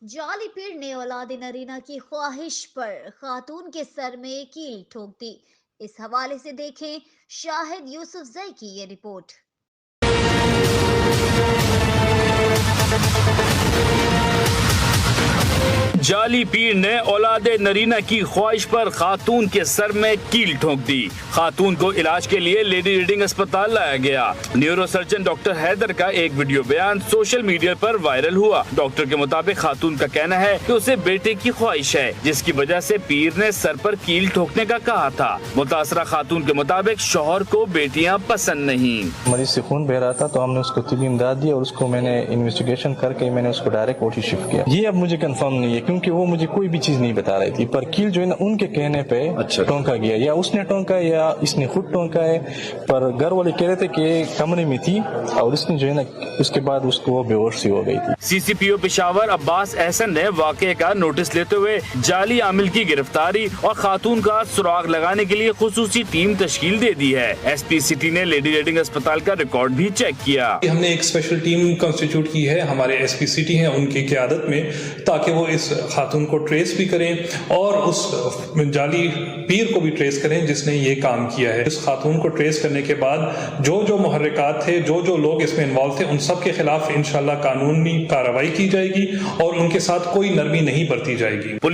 جعلی پیر نے اولاد نرینہ کی خواہش پر خاتون کے سر میں کیل ٹھوک دی۔ اس حوالے سے دیکھیں شاہد یوسف زئی کی یہ رپورٹ۔ جعلی پیر نے اولاد نرینہ کی خواہش پر خاتون کے سر میں کیل ٹھونک دی۔ خاتون کو علاج کے لیے لیڈی ریڈنگ اسپتال لایا گیا۔ نیورو سرجن ڈاکٹر حیدر کا ایک ویڈیو بیان سوشل میڈیا پر وائرل ہوا۔ ڈاکٹر کے مطابق خاتون کا کہنا ہے کہ اسے بیٹے کی خواہش ہے، جس کی وجہ سے پیر نے سر پر کیل ٹھوکنے کا کہا تھا۔ متاثرہ خاتون کے مطابق شوہر کو بیٹیاں پسند نہیں۔ مریض سے خون بہ رہا تھا تو ہم نے اس کو طبی امداد دی اور اس کو میں نے انویسٹیگیشن کر کے میں نے اس کو ڈائریکٹ اوٹی شفٹ کیا۔ یہ اب مجھے کنفرم نہیں ہے کیونکہ وہ مجھے کوئی بھی چیز نہیں بتا رہی تھی، پر کیل جو ہے نا ان کے کہنے پہ ٹونکا گیا، یا اس نے ٹونکا یا اس نے خود ٹونکا ہے، پر گھر والے کہہ رہے تھے کہ کمرے میں تھی اور اس نے جو ہے نا اس کے بعد اس کو وہ بے ہوش سی ہو گئی تھی۔ سی سی پی او پشاور عباس احسن نے واقعے کا نوٹس لیتے ہوئے جعلی عامل کی گرفتاری اور خاتون کا سراغ لگانے کے لیے خصوصی ٹیم تشکیل دے دی ہے۔ ایس پی سٹی نے لیڈی ریڈنگ اسپتال کا ریکارڈ بھی چیک کیا۔ ہم نے ایک اسپیشل ٹیم کنسٹیٹیوٹ کی ہے ہمارے ایس پی سٹی ہیں ان کی قیادت میں، تاکہ وہ اس خاتون کو ٹریس بھی کریں اور اس جعلی پیر کو بھی ٹریس کریں جس نے یہ کام کیا ہے۔ اس خاتون کو ٹریس کرنے کے بعد جو محرکات تھے، جو لوگ اس میں انوالو تھے، ان سب کے خلاف انشاءاللہ قانونی کارروائی کی جائے گی اور ان کے ساتھ کوئی نرمی نہیں برتی جائے گی۔